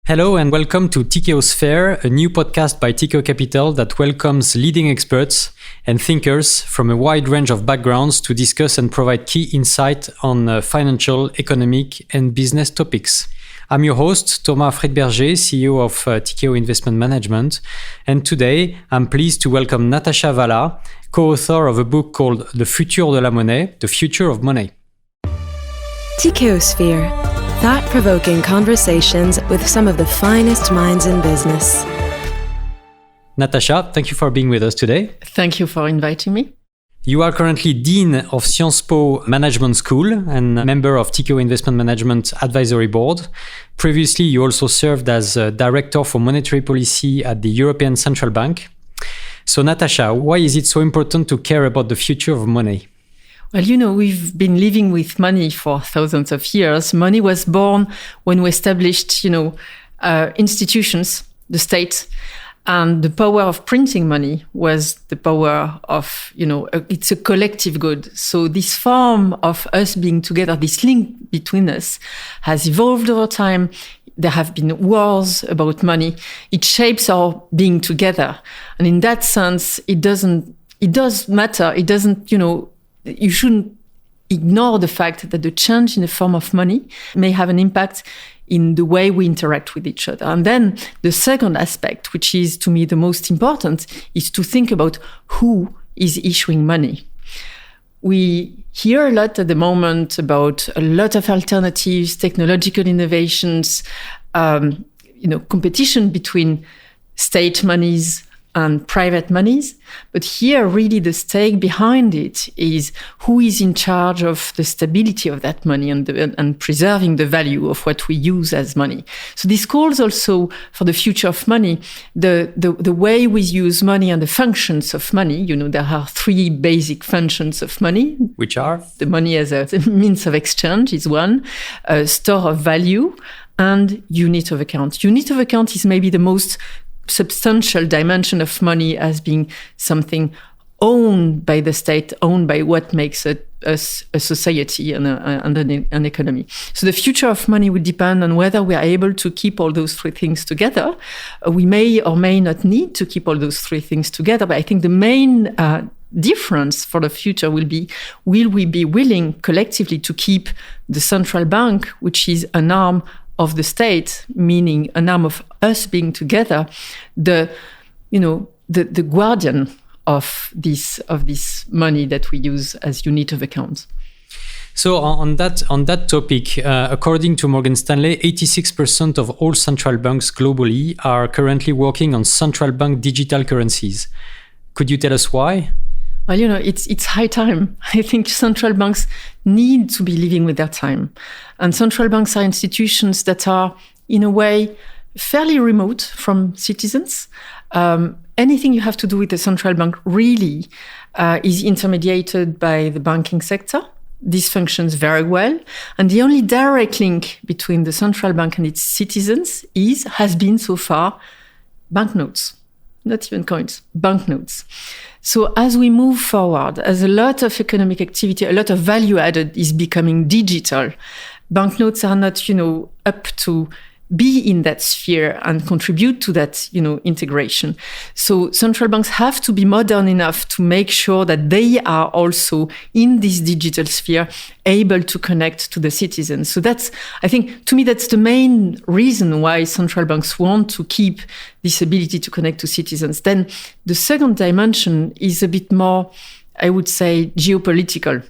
Hello and welcome to Tikeo Sphere, a new podcast by Tikeo Capital that welcomes leading experts and thinkers from a wide range of backgrounds to discuss and provide key insight on financial, economic and business topics. I'm your host, Thomas Friedberger, CEO of Tikeo Investment Management, and today I'm pleased to welcome Natasha Valla, co-author of a book called Le Futur de la Monnaie, The Future of Money. Tikeo Sphere. Thought-provoking conversations with some of the finest minds in business. Natasha, thank you for being with us today. Thank you for inviting me. You are currently Dean of Sciences Po Management School and member of Tikeo Investment Management Advisory Board. Previously, you also served as Director for Monetary Policy at the European Central Bank. So, Natasha, why is it so important to care about the future of money? Well, we've been living with money for thousands of years. Money was born when we established, institutions, the state, and the power of printing money was the power of, it's a collective good. So this form of us being together, this link between us has evolved over time. There have been wars about money. It shapes our being together. And in that sense, it does matter. It doesn't, you shouldn't ignore the fact that the change in the form of money may have an impact in the way we interact with each other. And then the second aspect, which is to me the most important, is to think about who is issuing money. We hear a lot at the moment about a lot of alternatives, technological innovations, competition between state monies and private monies. But here, really, the stake behind it is who is in charge of the stability of that money and preserving the value of what we use as money. So this calls also for the future of money, the way we use money and the functions of money. There are three basic functions of money. Which are? The money as a means of exchange is one, a store of value, and unit of account. Unit of account is maybe the most substantial dimension of money as being something owned by the state, owned by what makes a society and an economy. So the future of money will depend on whether we are able to keep all those three things together. We may or may not need to keep all those three things together, but I think the main difference for the future will we be willing collectively to keep the central bank, which is an arm of the state, meaning an arm of us being together, the guardian of this money that we use as unit of account. So on that topic, according to Morgan Stanley, 86% of all central banks globally are currently working on central bank digital currencies. Could you tell us why? Well, it's high time. I think central banks need to be living with their time. And central banks are institutions that are, in a way, fairly remote from citizens. Anything you have to do with the central bank really is intermediated by the banking sector. This functions very well. And the only direct link between the central bank and its citizens has been so far banknotes. Not even coins, banknotes. So as we move forward, as a lot of economic activity, a lot of value added is becoming digital, banknotes are not, up to be in that sphere and contribute to that, integration. So central banks have to be modern enough to make sure that they are also in this digital sphere able to connect to the citizens. So I think, to me, that's the main reason why central banks want to keep this ability to connect to citizens. Then the second dimension is a bit more, I would say, geopolitical.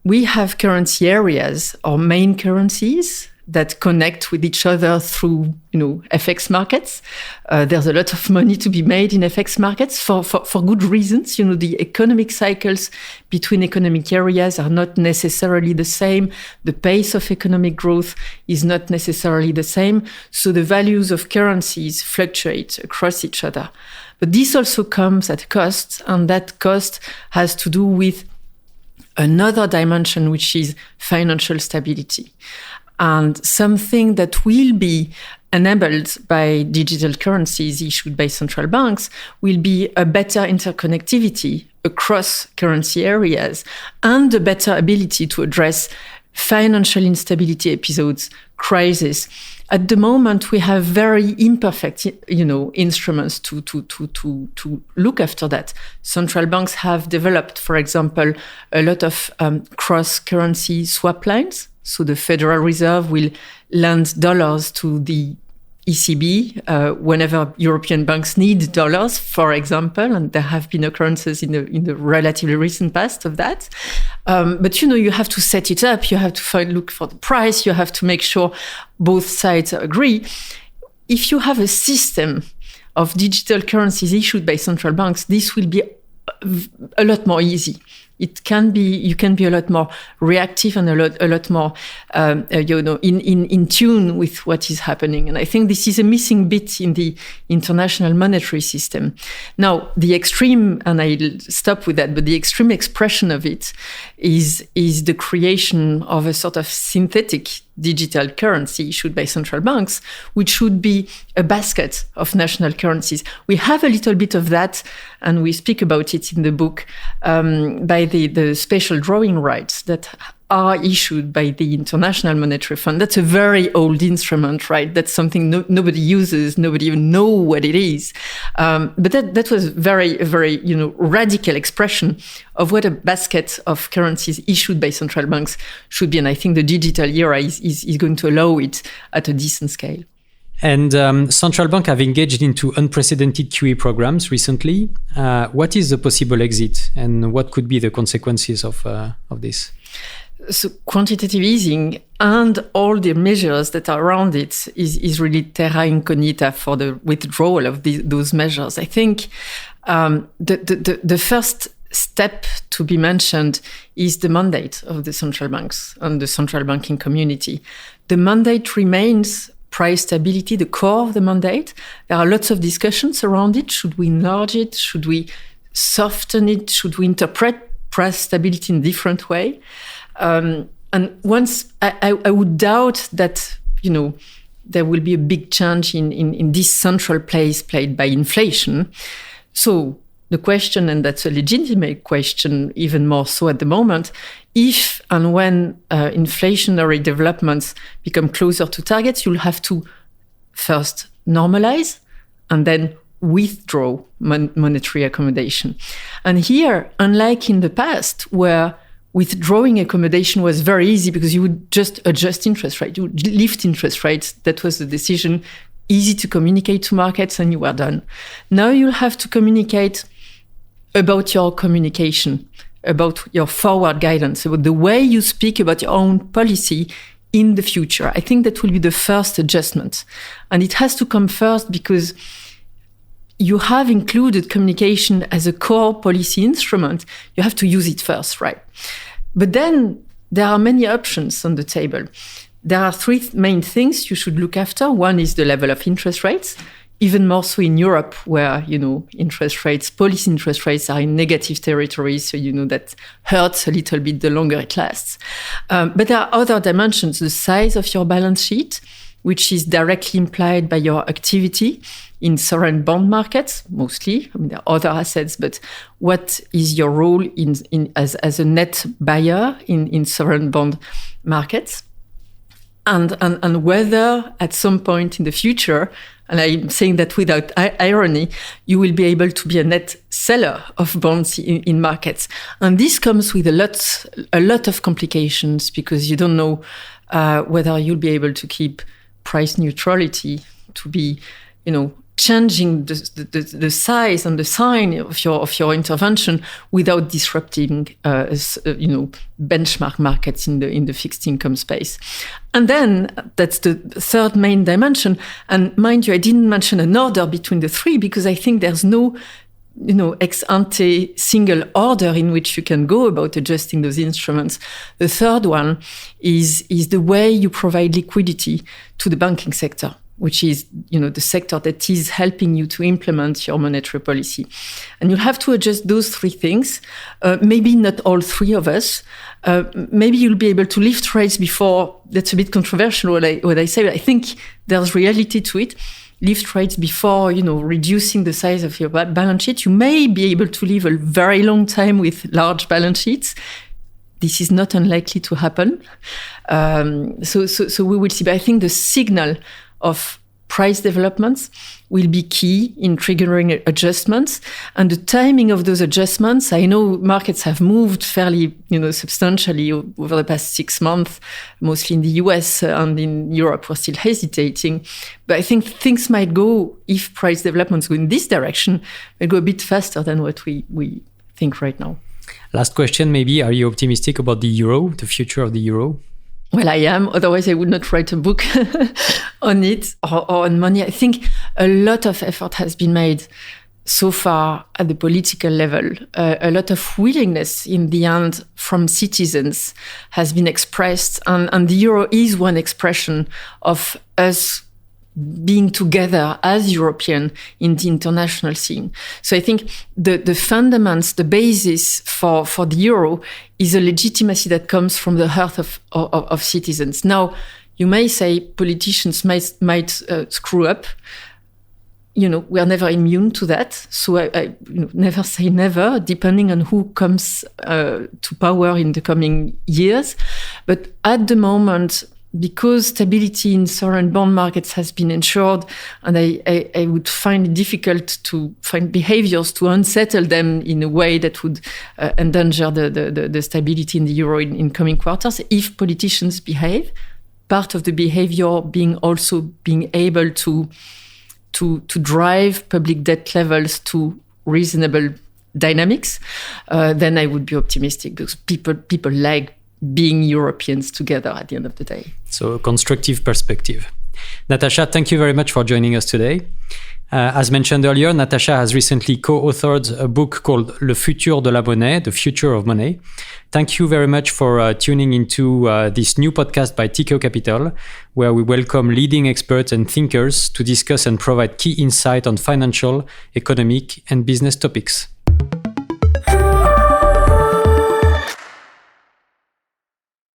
We have currency areas or main currencies that connect with each other through, FX markets. There's a lot of money to be made in FX markets for good reasons. The economic cycles between economic areas are not necessarily the same. The pace of economic growth is not necessarily the same. So the values of currencies fluctuate across each other. But this also comes at a cost, and that cost has to do with another dimension, which is financial stability. And something that will be enabled by digital currencies issued by central banks will be a better interconnectivity across currency areas and a better ability to address financial instability episodes, crisis. At the moment, we have very imperfect, instruments to look after that. Central banks have developed, for example, a lot of cross-currency swap lines. So the Federal Reserve will lend dollars to the ECB whenever European banks need dollars, for example, and there have been occurrences in the relatively recent past of that. But you have to set it up. You have to look for the price. You have to make sure both sides agree. If you have a system of digital currencies issued by central banks, this will be a lot more easy. You can be a lot more reactive and a lot more, in tune with what is happening. And I think this is a missing bit in the international monetary system. Now, the extreme, and I'll stop with that, but the extreme expression of it is the creation of a sort of synthetic digital currency issued by central banks, which should be a basket of national currencies. We have a little bit of that, and we speak about it in the book, by the special drawing rights that are issued by the International Monetary Fund. That's a very old instrument, right? That's something nobody uses, nobody even know what it is. But that was a very, radical expression of what a basket of currencies issued by central banks should be. And I think the digital era is going to allow it at a decent scale. And central banks have engaged into unprecedented QE programs recently. What is the possible exit, and what could be the consequences of this? So quantitative easing and all the measures that are around it is really terra incognita for the withdrawal of those measures. I think the first step to be mentioned is the mandate of the central banks and the central banking community. The mandate remains price stability, the core of the mandate. There are lots of discussions around it. Should we enlarge it? Should we soften it? Should we interpret price stability in a different way? And once I would doubt that, there will be a big change in this central place played by inflation. So the question, and that's a legitimate question, even more so at the moment, if and when inflationary developments become closer to targets, you'll have to first normalize and then withdraw monetary accommodation. And here, unlike in the past, where withdrawing accommodation was very easy because you would just adjust interest rate, you would lift interest rates. That was the decision, easy to communicate to markets, and you were done. Now you'll have to communicate about your communication, about your forward guidance, about the way you speak about your own policy in the future. I think that will be the first adjustment. And it has to come first because you have included communication as a core policy instrument. You have to use it first, right? But then there are many options on the table. There are three main things you should look after. One is the level of interest rates, even more so in Europe, where, policy interest rates are in negative territory. So, that hurts a little bit the longer it lasts. But there are other dimensions, the size of your balance sheet, which is directly implied by your activity in sovereign bond markets, mostly. I mean, there are other assets, but what is your role as a net buyer in sovereign bond markets? And whether at some point in the future, and I'm saying that without irony, you will be able to be a net seller of bonds in markets. And this comes with a lot of complications because you don't know whether you'll be able to keep price neutrality, to be, changing the size and the sign of your intervention without disrupting, benchmark markets in the fixed income space. And then that's the third main dimension. And mind you, I didn't mention an order between the three because I think there's no, ex ante single order in which you can go about adjusting those instruments. The third one is the way you provide liquidity to the banking sector, which is, the sector that is helping you to implement your monetary policy. And you'll have to adjust those three things. Maybe not all three of us. Maybe you'll be able to lift rates before. That's a bit controversial what I say, but I think there's reality to it. Lift rates before, reducing the size of your balance sheet. You may be able to live a very long time with large balance sheets. this is not unlikely to happen. So we will see. But I think the signal of price developments will be key in triggering adjustments, and the timing of those adjustments. I know markets have moved fairly, substantially over the past 6 months, mostly in the US and in Europe. We're still hesitating, but I think things might go, if price developments go in this direction, will go a bit faster than what we think right now. Last question, maybe: are you optimistic about the euro, the future of the euro? Well, I am. Otherwise, I would not write a book on it or on money. I think a lot of effort has been made so far at the political level. A lot of willingness in the end from citizens has been expressed. And the euro is one expression of us being together as European in the international scene. So I think the fundamentals, the basis for the euro is a legitimacy that comes from the heart of citizens. Now, you may say politicians might screw up. We are never immune to that. So I never say never, depending on who comes to power in the coming years. But at the moment, because stability in sovereign bond markets has been ensured, and I would find it difficult to find behaviors to unsettle them in a way that would endanger the stability in the euro in coming quarters. If politicians behave, part of the behavior being also being able to drive public debt levels to reasonable dynamics, then I would be optimistic, because people like being Europeans together at the end of the day. So a constructive perspective. Natasha, thank you very much for joining us today. As mentioned earlier, Natasha has recently co-authored a book called Le Futur de la Monnaie, The Future of Money. Thank you very much for tuning into this new podcast by Tikehau Capital, where we welcome leading experts and thinkers to discuss and provide key insight on financial, economic, and business topics.